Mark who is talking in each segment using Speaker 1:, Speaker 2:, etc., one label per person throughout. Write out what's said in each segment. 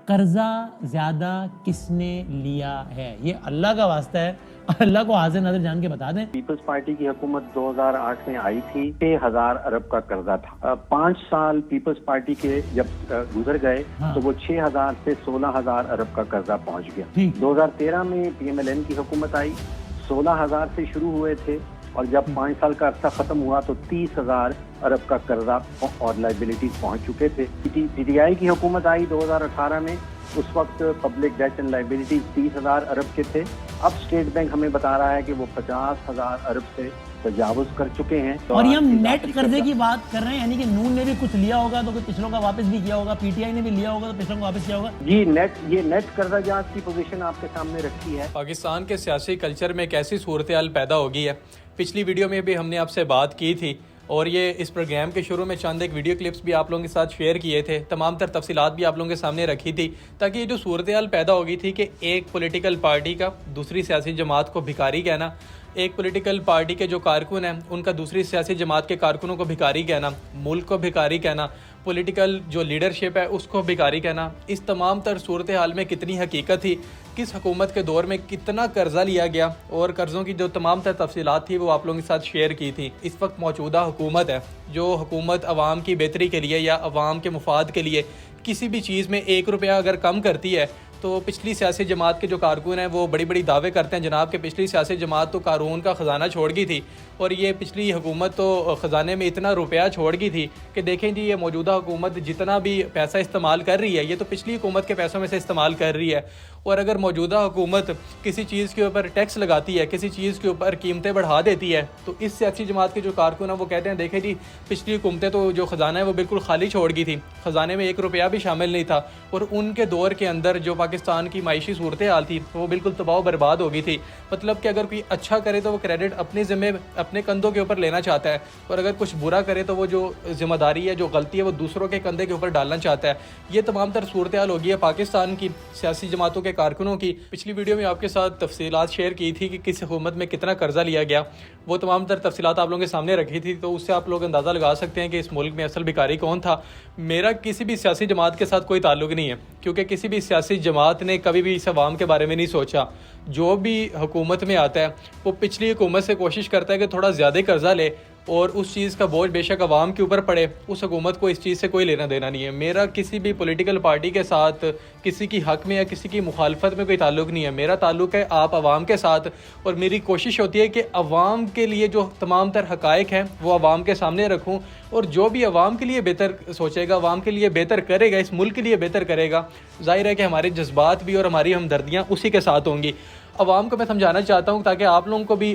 Speaker 1: कर्जा ज्यादा किसने लिया है? ये अल्लाह का वास्ता है, अल्लाह को हाजिर नाज़िर जान के बता दें।
Speaker 2: पीपल्स पार्टी की हुकूमत 2008 में आई थी, 6,000 अरब का कर्जा था। 5 साल पीपल्स पार्टी के जब गुजर गए तो वो 6,000 से 16,000 अरब का कर्जा पहुंच गया। 2013 में PMLN की हुकूमत आई, 16,000 से शुरू हुए थे और जब 5 साल का अरसा खत्म हुआ तो 30,000 अरब का कर्जा और लाइबिलिटीज पहुंच चुके थे। PTI की हुकूमत आई 2018 में, उस वक्त पब्लिक डेट एंड लाइबिलिटीज 30,000 अरब के थे। अब स्टेट बैंक हमें बता रहा है कि वो 50,000 अरब से तजावुज कर चुके हैं।
Speaker 1: और ये हम नेट कर्जे की बात कर रहे हैं, यानी कि नून ने भी कुछ लिया होगा तो कुछ पिछलों का वापस भी किया होगा, PTI ने भी लिया होगा तो पिछलों का वापस किया होगा।
Speaker 2: जी, ये नेट कर्जा जांच की पोजीशन आपके सामने रखी है।
Speaker 3: पाकिस्तान के सियासी कल्चर में एक ऐसी सूरत हाल पैदा हो गई है। पिछली वीडियो में भी हमने आपसे बात की थी और ये इस प्रोग्राम के शुरू में चंद एक वीडियो क्लिप्स भी आप लोगों के साथ शेयर किए थे, तमाम तर तफसीलात भी आप लोगों के सामने रखी थी, ताकि ये जो सूरत हाल पैदा हो गई थी कि एक पॉलिटिकल पार्टी का दूसरी सियासी जमात को भिखारी कहना, एक पॉलिटिकल पार्टी के जो कारकुन हैं उनका दूसरी सियासी जमात के कारकुनों को भिखारी कहना, मुल्क को भिखारी कहना, पॉलिटिकल जो लीडरशिप है उसको भिखारी कहना, इस तमाम तर सूरत हाल में कितनी हकीकत थी, किस हुकूमत के दौर में कितना कर्जा लिया गया और कर्ज़ों की जो तमाम तर तफसीलात थी वो आप लोगों के साथ शेयर की थी। इस वक्त मौजूदा हुकूमत है, जो हुकूमत अवाम की बेहतरी के लिए या अवाम के मुफाद के लिए किसी भी चीज़ में 1 रुपया अगर कम करती है तो पिछली सियासी जमात के जो कारकुन हैं वो बड़ी बड़ी दावे करते हैं जनाब कि पिछली सियासी जमात तो कानून का ख़जाना छोड़ गई थी और ये पिछली हुकूमत तो ख़जाने में इतना रुपया छोड़ गई थी कि देखें जी ये मौजूदा हुकूमत जितना भी पैसा इस्तेमाल कर रही है ये तो पिछली हुकूमत के पैसों में से इस्तेमाल कर रही है। और अगर मौजूदा हुकूमत किसी चीज़ के ऊपर टैक्स लगाती है, किसी चीज़ के ऊपर कीमतें बढ़ा देती है, तो इस सियासी जमात के जो कारकुन हैं वो कहते हैं देखें जी पिछली हुकूमतें तो जो ख़जाना है वो बिल्कुल खाली छोड़ गई थी, ख़जाने में 1 रुपया भी शामिल नहीं था और उनके दौर के अंदर जो पाकिस्तान की मायशी सूरत हाल थी वो बिल्कुल तबाह बर्बाद हो गई थी। मतलब कि अगर कोई अच्छा करे तो वो क्रेडिट अपने ज़िम्मे अपने कंधों के ऊपर लेना चाहता है और अगर कुछ बुरा करे तो वो जो जिम्मेदारी है, जो गलती है, वो दूसरों के कंधे के ऊपर डालना चाहता है। ये तमाम तर सूरत हाल हो गई है पाकिस्तान की सियासी जमातों के कारकुनों की। पिछली वीडियो में आपके साथ तफसीलात शेयर की थी कि किस हुकूमत में कितना कर्जा लिया गया, वो तमाम तर तफसीलात आप लोगों के सामने रखी थी, तो उससे आप लोग अंदाज़ा लगा सकते हैं कि इस मुल्क में असल भिखारी कौन था। मेरा किसी भी सियासी जमात के साथ कोई ताल्लुक नहीं है, क्योंकि किसी भी सियासी जमात ने कभी भी इस अवाम के बारे में नहीं सोचा। जो भी हुकूमत में आता है वो पिछली हुकूमत से कोशिश करता है कि थोड़ा ज़्यादा कर्जा ले और उस चीज़ का बोझ बेशक अवाम के ऊपर पड़े, उस हुकूमत को इस चीज़ से कोई लेना देना नहीं है। मेरा किसी भी पॉलिटिकल पार्टी के साथ किसी की हक में या किसी की मुखालफत में कोई ताल्लुक नहीं है। मेरा ताल्लुक है आप अवाम के साथ और मेरी कोशिश होती है कि अवाम के लिए जो तमाम तर हक़ाइक़ हैं वो अवाम के सामने रखूँ और जो भी अवाम के लिए बेहतर सोचेगा, अवाम के लिए बेहतर करेगा, इस मुल्क के लिए बेहतर करेगा, जाहिर है कि हमारे जज्बात भी और हमारी हमदर्दियाँ उसी के साथ होंगी। अवाम को मैं समझाना चाहता हूँ ताकि आप लोगों को भी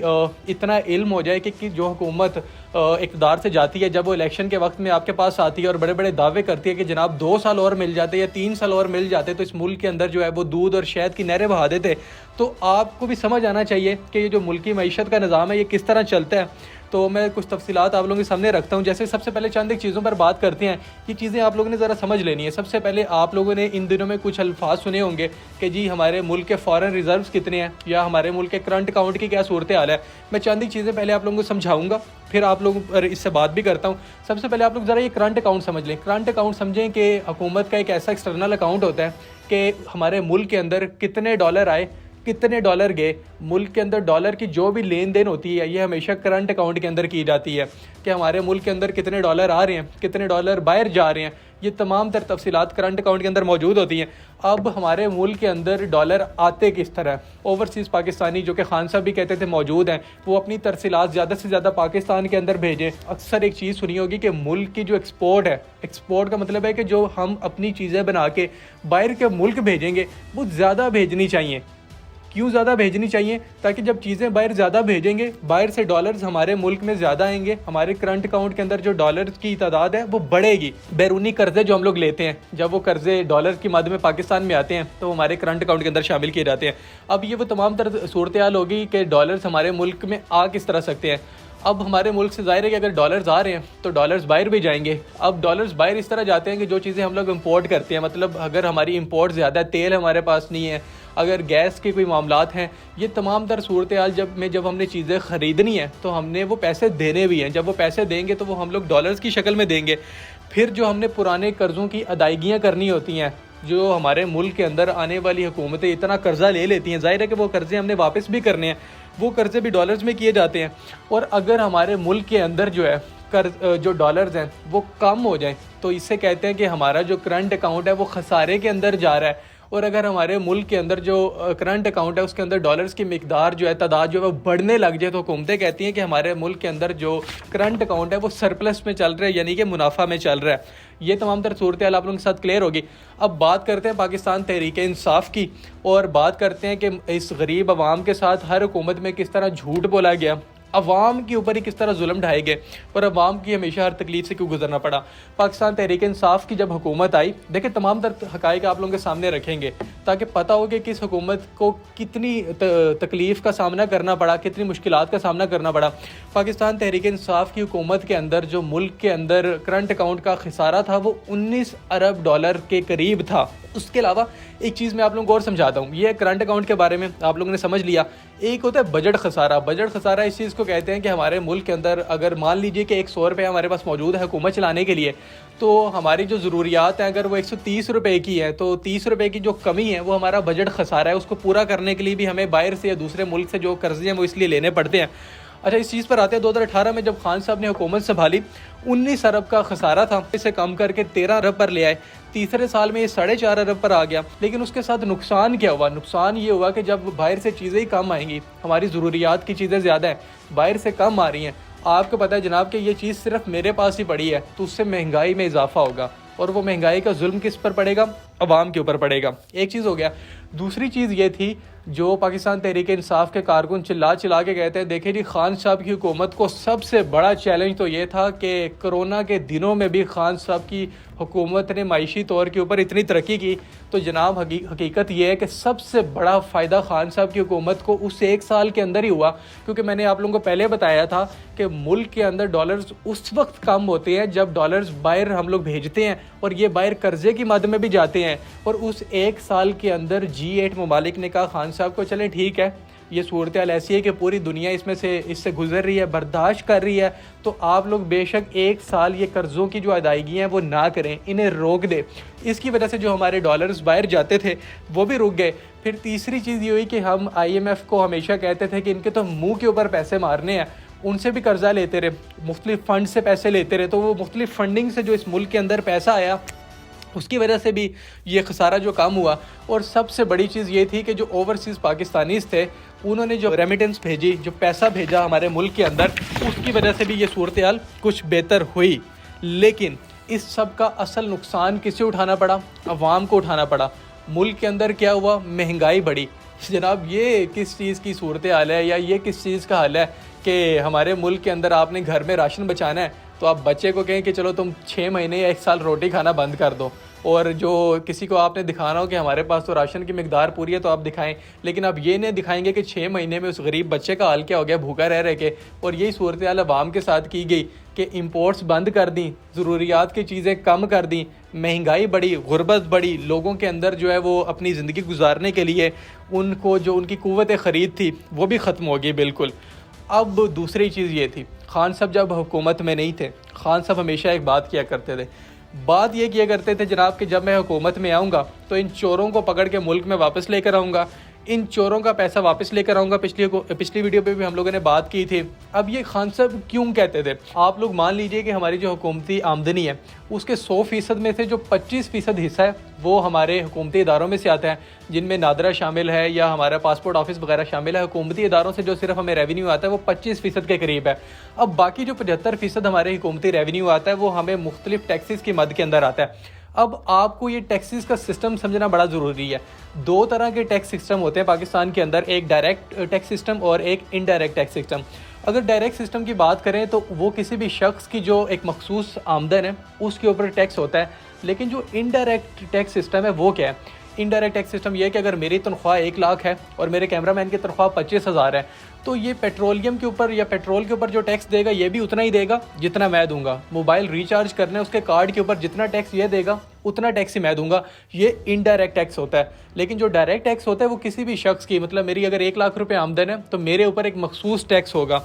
Speaker 3: इतना इल्म हो जाए कि जो हुकूमत इक़्तिदार से जाती है, जब वो इलेक्शन के वक्त में आपके पास आती है और बड़े बड़े दावे करती है कि जनाब 2 साल और मिल जाते या 3 साल और मिल जाते तो इस मुल्क के अंदर जो है वो दूध और शहद की नहरें बहा देते, तो आपको भी समझ आना चाहिए कि ये जो मुल्की मईशत का निज़ाम है ये किस तरह चलता है। तो मैं कुछ तफसीलात आप लोगों के सामने रखता हूँ। जैसे सबसे पहले चंद एक चीज़ों पर बात करते हैं, ये चीज़ें आप लोगों ने ज़रा समझ लेनी है। सबसे पहले आप लोगों ने इन दिनों में कुछ अल्फाज सुने होंगे कि जी हमारे मुल्क के फॉरेन रिजर्व्स कितने हैं या हमारे मुल्क के करंट अकाउंट की क्या सूरत हाल है। मैं चंद एक चीज़ें पहले आप लोगों को समझाऊंगा, फिर आप लोगों इससे बात भी करता हूँ। सबसे पहले आप लोग ज़रा ये करंट अकाउंट समझ लें। करंट अकाउंट समझें कि हुकूमत का एक ऐसा एक्सटर्नल अकाउंट होता है कि हमारे मुल्क के अंदर कितने डॉलर आए, कितने डॉलर गए, मुल्क के अंदर डॉलर की जो भी लेन देन होती है ये हमेशा करंट अकाउंट के अंदर की जाती है कि हमारे मुल्क के अंदर कितने डॉलर आ रहे हैं, कितने डॉलर बाहर जा रहे हैं, ये तमाम तर तफसीलात करंट अकाउंट के अंदर मौजूद होती हैं। अब हमारे मुल्क के अंदर डॉलर आते किस तरह, ओवरसीज़ पाकिस्तानी जो कि खान साहब भी कहते थे मौजूद हैं, वो अपनी तरसीलात ज़्यादा से ज़्यादा पाकिस्तान के अंदर भेजें। अक्सर एक चीज़ सुनी होगी कि मुल्क की जो एक्सपोर्ट है, एक्सपोर्ट का मतलब है कि जो हम अपनी चीज़ें बना के बाहर के मुल्क भेजेंगे वो ज़्यादा भेजनी चाहिए। क्यों ज़्यादा भेजनी चाहिए? ताकि जब चीज़ें बाहर ज़्यादा भेजेंगे, बाहर से डॉलर्स हमारे मुल्क में ज़्यादा आएंगे, हमारे करंट अकाउंट के अंदर जो डॉलर्स की तादाद है वो बढ़ेगी। बैरूनी कर्जे जो हम लोग लेते हैं, जब वो कर्जे डॉलर की मद में पाकिस्तान में आते हैं तो हमारे करंट अकाउंट के अंदर शामिल किए जाते हैं। अब ये वो तमाम तरह सूरत हाल होगी कि डॉलर्स हमारे मुल्क में आ किस तरह सकते हैं। अब हमारे मुल्क से ज़ाहिर है कि अगर डॉलर्स आ रहे हैं तो डॉलर्स बाहर भी जाएंगे। अब डॉलर्स बाहर इस तरह जाते हैं कि जो चीज़ें हम लोग इंपोर्ट करते हैं, मतलब अगर हमारी इंपोर्ट ज़्यादा है, तेल हमारे पास नहीं है, अगर गैस के कोई मामलात हैं, ये तमाम तर सूरत हाल जब हमने चीज़ें ख़रीदनी है तो हमने वो पैसे देने भी हैं। जब वो पैसे देंगे तो वो हम लोग डॉलर्स की शक्ल में देंगे। फिर जो हमने पुराने कर्ज़ों की अदायगियाँ करनी होती हैं जो हमारे मुल्क के अंदर आने वाली हुकूमतें इतना कर्जा ले लेती हैं, जाहिर है कि वो कर्जे हमने वापस भी करने हैं, वो कर्जे भी डॉलर्स में किए जाते हैं। और अगर हमारे मुल्क के अंदर जो है जो डॉलर्स हैं वो कम हो जाएं तो इससे कहते हैं कि हमारा जो करंट अकाउंट है वो खसारे के अंदर जा रहा है। और अगर हमारे मुल्क के अंदर जो करंट अकाउंट है उसके अंदर डॉलर्स की मिकदार जो है, तादाद जो है वो बढ़ने लग जाए, तो हुकूमतें कहती हैं कि हमारे मुल्क के अंदर जो करंट अकाउंट है वो सरप्लस में चल रहा है, यानी कि मुनाफा में चल रहा है। ये तमाम तर सूरत हाल आप लोगों के साथ क्लियर होगी। अब बात करते हैं पाकिस्तान तहरीक इंसाफ की, और बात करते हैं कि इस गरीब आवाम के साथ हर हुकूमत में किस तरह झूठ बोला गया, अवाम के ऊपर ही किस तरह जुल्म ढाए गए, और अवाम की हमेशा हर तकलीफ से क्यों गुजरना पड़ा। पाकिस्तान तहरीक इंसाफ की जब हुकूमत आई, देखिए तमाम तर हक़ाइक़ आप लोगों के सामने रखेंगे ताकि पता हो कि किस हुकूमत को कितनी तकलीफ़ का सामना करना पड़ा, कितनी मुश्किलात का सामना करना पड़ा। पाकिस्तान तहरीक इंसाफ की हुकूमत के अंदर जो मुल्क के अंदर करंट अकाउंट का खसारा था वो 19 अरब डॉलर के करीब था। उसके अलावा एक चीज़ मैं आप लोगों को और समझाता हूँ। ये करंट अकाउंट के बारे में आप लोगों ने समझ लिया। एक होता है बजट खसारा। बजट खसारा इस चीज़ को कहते हैं कि हमारे मुल्क के अंदर अगर मान लीजिए कि 100 रुपये हमारे पास मौजूद है हुकूमत चलाने के लिए, तो हमारी जो ज़रूरियात हैं अगर वो 130 रुपये की है, तो 30 रुपये की जो कमी है वो हमारा बजट खसारा है। उसको पूरा करने के लिए भी हमें बाहर से या दूसरे मुल्क से जो कर्जे हैं वो इसलिए लेने पड़ते हैं। अच्छा, इस चीज़ पर आते हैं 2018 में जब खान साहब ने हुकूमत संभाली, 19 अरब का खसारा था, इसे कम करके 13 अरब पर ले आए। तीसरे साल में ये 4.5 अरब पर आ गया। लेकिन उसके साथ नुकसान क्या हुआ? नुकसान ये हुआ कि जब बाहर से चीज़ें ही कम आएंगी, हमारी ज़रूरियात की चीज़ें ज़्यादा हैं, बाहर से कम आ रही हैं, आपको पता है जनाब कि ये चीज़ सिर्फ मेरे पास ही पड़ी है, तो उससे महंगाई में इजाफा होगा, और वो महंगाई का जुल्म किस पर पड़ेगा? अवाम के ऊपर पड़ेगा। एक चीज़ हो गया। दूसरी चीज़ ये थी, जो पाकिस्तान तहरीक इंसाफ के कारकुन चिल्ला चिल्ला के कहते हैं, देखिए जी खान साहब की हुकूमत को सबसे बड़ा चैलेंज तो ये था कि कोरोना के दिनों में भी खान साहब की हुकूमत ने माइशी तौर के ऊपर इतनी तरक्की की। तो जनाब हकीकत ये है कि सबसे बड़ा फ़ायदा खान साहब की हुकूमत को उस 1 साल के अंदर ही हुआ, क्योंकि मैंने आप लोगों को पहले बताया था कि मुल्क के अंदर डॉलर्स उस वक्त कम होते हैं जब डॉलर्स बाहर हम लोग भेजते हैं, और ये बाहर कर्जे की मद में भी जाते हैं। और उस 1 साल के अंदर G8 ममालिक ने कहा खान साहब को, चलें ठीक है, ये सूरत हाल ऐसी है कि पूरी दुनिया इससे गुजर रही है, बर्दाश्त कर रही है, तो आप लोग बेशक 1 साल ये कर्ज़ों की जो अदायगी हैं वो ना करें, इन्हें रोक दे। इसकी वजह से जो हमारे डॉलर्स बाहर जाते थे वो भी रुक गए। फिर तीसरी चीज़ ये हुई कि हम IMF को हमेशा कहते थे कि इनके तो मुँह के ऊपर पैसे मारने हैं, उनसे भी कर्जा लेते रहे, मुख्तलिफ फ़ंड से पैसे लेते रहे, तो वो मुख्तलिफ फंडिंग से जो इस मुल्क के अंदर पैसा आया उसकी वजह से भी ये खसारा जो कम हुआ। और सबसे बड़ी चीज़ ये थी कि जो ओवरसीज़ पाकिस्तानीज़ थे उन्होंने जो रेमिटेंस भेजी, जो पैसा भेजा हमारे मुल्क के अंदर, उसकी वजह से भी ये सूरत हाल कुछ बेहतर हुई। लेकिन इस सब का असल नुकसान किसे उठाना पड़ा? अवाम को उठाना पड़ा। मुल्क के अंदर क्या हुआ? महंगाई बढ़ी। जनाब ये किस चीज़ की सूरत हाल है, या ये किस चीज़ का हाल है कि हमारे मुल्क के अंदर आपने घर में राशन बचाना है तो आप बच्चे को कहें कि चलो तुम 6 महीने या 1 साल रोटी खाना बंद कर दो, और जो किसी को आपने दिखाना हो कि हमारे पास तो राशन की मिकदार पूरी है तो आप दिखाएं, लेकिन आप ये नहीं दिखाएंगे कि 6 महीने में उस गरीब बच्चे का हाल क्या हो गया भूखा रह रह के। और यही सूरत हाल अवाम के साथ की गई कि इंपोर्ट्स बंद कर दी, ज़रूरियात की चीज़ें कम कर दी, महंगाई बढ़ी, गुर्बत बढ़ी, लोगों के अंदर जो है वो अपनी ज़िंदगी गुजारने के लिए उनको जो उनकी कुव्वत ख़रीद थी वो भी ख़त्म हो गई बिल्कुल। अब दूसरी चीज़ ये थी, खान साहब जब हुकूमत में नहीं थे, खान साहब हमेशा एक बात किया करते थे। बात ये किया करते थे जनाब कि जब मैं हुकूमत में आऊँगा तो इन चोरों को पकड़ के मुल्क में वापस लेकर आऊँगा, इन चोरों का पैसा वापस लेकर आऊँगा। पिछली वीडियो पे भी हम लोगों ने बात की थी। अब ये खान साहब क्यों कहते थे? आप लोग मान लीजिए कि हमारी जो हुकूमती आमदनी है उसके 100% में से जो 25% हिस्सा है वो हमारे हुकूमती इदारों में से आता है, जिनमें नादरा शामिल है या हमारा पासपोर्ट ऑफिस वगैरह शामिल है। हुकूमती इदारों से जो सिर्फ हमें रेवेन्यू आता है वो 25% के करीब है। अब बाकी जो 75% हमारे हुकूमती रेवेन्यू आता है वो हमें मुख्तलिफ टैक्सेस की मद के अंदर आता है। अब आपको ये टैक्सेस का सिस्टम समझना बड़ा ज़रूरी है। 2 तरह के टैक्स सिस्टम होते हैं पाकिस्तान के अंदर, एक डायरेक्ट टैक्स सिस्टम और एक इनडायरेक्ट टैक्स सिस्टम। अगर डायरेक्ट सिस्टम की बात करें तो वो किसी भी शख्स की जो एक मखसूस आमदन है उसके ऊपर टैक्स होता है। लेकिन जो इनडायरेक्ट टैक्स सिस्टम है वो क्या है? इनडायरेक्ट टैक्स सिस्टम ये है कि अगर मेरी तनख्वाह 1 लाख है और मेरे कैमरामैन की तनख्वाह 25,000 है, तो ये पेट्रोलियम के ऊपर या पेट्रोल के ऊपर जो टैक्स देगा ये भी उतना ही देगा जितना मैं दूंगा। मोबाइल रिचार्ज करने उसके कार्ड के ऊपर जितना टैक्स ये देगा उतना टैक्स ही मैं दूंगा। ये इनडायरेक्ट टैक्स होता है। लेकिन जो डायरेक्ट टैक्स होता है वो किसी भी शख्स की, मतलब मेरी अगर 1 लाख रुपये आमदन है तो मेरे ऊपर एक मखसूस टैक्स होगा।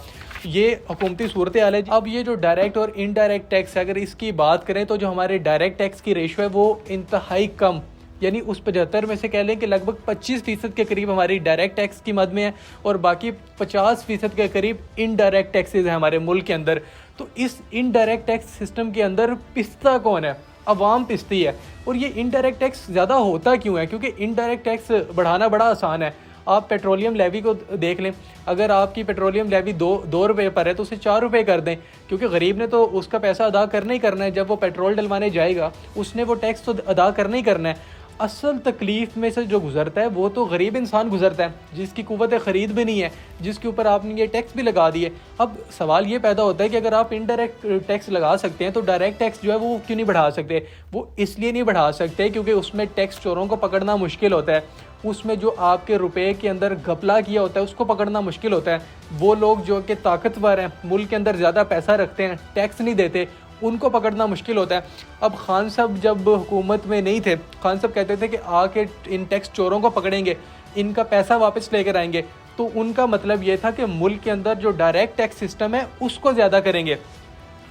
Speaker 3: ये हुकूमती सूरत हाल है। अब ये जो डायरेक्ट और इनडायरेक्ट टैक्स है, अगर इसकी बात करें तो जो हमारे डायरेक्ट टैक्स की रेशो है वो इंतहाई कम यानी उस 75 में से कह लें कि लगभग 25% के करीब हमारी डायरेक्ट टैक्स की मद में है और बाकी 50% के करीब इनडायरेक्ट टैक्सेस हैं हमारे मुल्क के अंदर। तो इस इनडायरेक्ट टैक्स सिस्टम के अंदर पिसता कौन है? अवाम पिसती है। और ये इनडायरेक्ट टैक्स ज़्यादा होता क्यों है? क्योंकि इनडायरेक्ट टैक्स बढ़ाना बड़ा आसान है। आप पेट्रोलियम लेवी को देख लें, अगर आपकी पेट्रोलियम लेवी दो रुपये पर है तो उसे 4 रुपये कर दें, क्योंकि गरीब ने तो उसका पैसा अदा करना ही करना है। जब वो पेट्रोल डलवाने जाएगा उसने वो टैक्स तो अदा करना ही करना है। असल तकलीफ़ में से जो गुजरता है वो तो गरीब इंसान गुजरता है, जिसकी कुव्वत ख़रीद भी नहीं है, जिसके ऊपर आपने ये टैक्स भी लगा दिए। अब सवाल ये पैदा होता है कि अगर आप इनडायरेक्ट टैक्स लगा सकते हैं तो डायरेक्ट टैक्स जो है वो क्यों नहीं बढ़ा सकते? वो इसलिए नहीं बढ़ा सकते क्योंकि उसमें टैक्स चोरों को पकड़ना मुश्किल होता है। उसमें जो आपके रुपए के अंदर घपला किया होता है उसको पकड़ना मुश्किल होता है। वो लोग जो कि ताकतवर हैं, मुल्क के अंदर ज़्यादा पैसा रखते हैं, टैक्स नहीं देते, उनको पकड़ना मुश्किल होता है। अब खान साहब जब हुकूमत में नहीं थे, खान साहब कहते थे कि आके इन टैक्स चोरों को पकड़ेंगे, इनका पैसा वापस लेकर आएंगे। तो उनका मतलब ये था कि मुल्क के अंदर जो डायरेक्ट टैक्स सिस्टम है उसको ज़्यादा करेंगे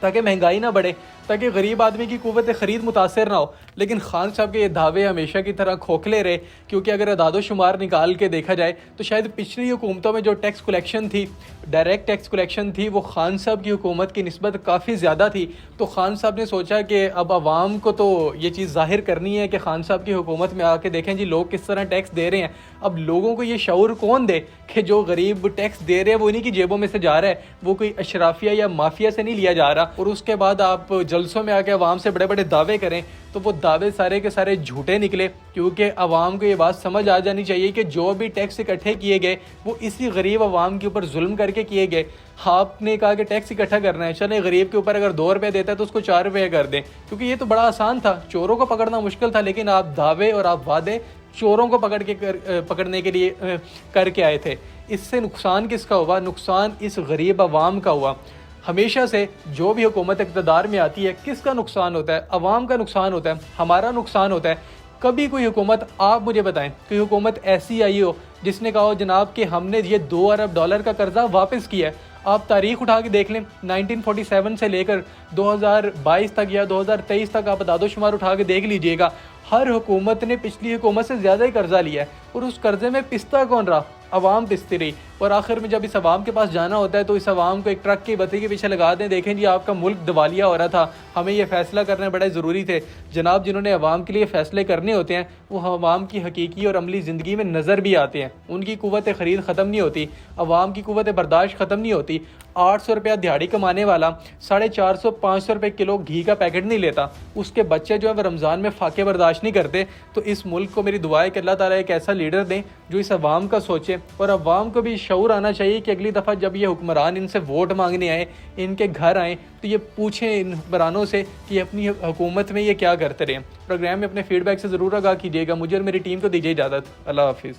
Speaker 3: ताकि महंगाई ना बढ़े, ताकि गरीब आदमी की कुव्वत ख़रीद मुतासर ना हो। लेकिन खान साहब के ये दावे हमेशा की तरह खोखले रहे, क्योंकि अगर अदादो शुमार निकाल के देखा जाए तो शायद पिछली हुकूमतों में जो टैक्स कलेक्शन थी, डायरेक्ट टैक्स कलेक्शन थी, वो खान साहब की हुकूमत की निस्बत काफ़ी ज़्यादा थी। तो खान साहब ने सोचा कि अब आवाम को तो ये चीज़ ज़ाहिर करनी है कि खान साहब की हुकूमत में आके देखें जी लोग किस तरह टैक्स दे रहे हैं। अब लोगों को ये शऊर कौन दे कि जो गरीब टैक्स दे रहे हैं वो इन्हीं की जेबों में से जा रहा है, वो कोई अशराफिया या माफिया से नहीं लिया जा रहा। और उसके बाद आप जलसों में आके अवाम से बड़े बड़े दावे करें तो वो दावे सारे के सारे झूठे निकले, क्योंकि अवाम को ये बात समझ आ जानी चाहिए कि जो भी टैक्स इकट्ठे किए गए वो इसी गरीब अवाम के ऊपर जुल्म करके किए गए। आपने कहा कि टैक्स इकट्ठा करना है, चले गरीब के ऊपर अगर 2 रुपये देता है तो उसको 4 रुपये कर दें, क्योंकि ये तो बड़ा आसान था, चोरों को पकड़ना मुश्किल था। लेकिन आप दावे और आप वादे चोरों को पकड़ने के लिए करके आए थे। इससे नुकसान किसका हुआ? नुकसान इस गरीब अवाम का हुआ। हमेशा से जो भी हुकूमत इक़्तिदार में आती है किसका नुकसान होता है? अवाम का नुकसान होता है, हमारा नुकसान होता है। कभी कोई हुकूमत, आप मुझे बताएं, कोई हुकूमत ऐसी आई हो जिसने कहा हो जनाब कि हमने ये $2 अरब का कर्जा वापस किया है? आप तारीख उठा के देख लें, 1947 से लेकर 2022 तक या 2023 तक आप दादोशुमार उठा के देख लीजिएगा, हर हुकूमत ने पिछली हुकूमत से ज़्यादा ही कर्जा लिया है। और उस कर्जे में पिसता कौन रहा? अवाम पिसती रही। और आखिर में जब इस अवाम के पास जाना होता है तो इस अवाम को एक ट्रक की बत्ती के पीछे लगा दें, देखें जी आपका मुल्क दिवालिया हो रहा था, हमें ये फ़ैसला करने बड़े ज़रूरी थे। जनाब, जिन्होंने अवाम के लिए फ़ैसले करने होते हैं वो अवाम की हकीकी और अमली ज़िंदगी में नज़र भी आते हैं। उनकी कुव्वत ख़रीद ख़त्म नहीं होती, अवाम की कुव्वत बर्दाश्त ख़त्म नहीं होती। 800 रुपया दिहाड़ी कमाने वाला 450-500 रुपये किलो घी का पैकेट नहीं लेता, उसके बच्चे जो है वो रमज़ान में फाके बर्दाश्त नहीं करते। तो इस मुल्क को मेरी दुआ है कि अल्लाह ताला एक ऐसा लीडर दें जो इस अवाम का सोचे, और अवाम को भी शऊर आना चाहिए कि अगली दफ़ा जब ये हुक्मरान इनसे वोट मांगने आए, इनके घर आएँ, तो ये पूछें इन हुक्मरानों से कि अपनी हुकूमत में ये क्या करते रहे। प्रोग्राम में अपने फीडबैक से ज़रूर आगाह कीजिएगा। मुझे और मेरी टीम को दीजिए इजाज़त। अल्लाह हाफिज़।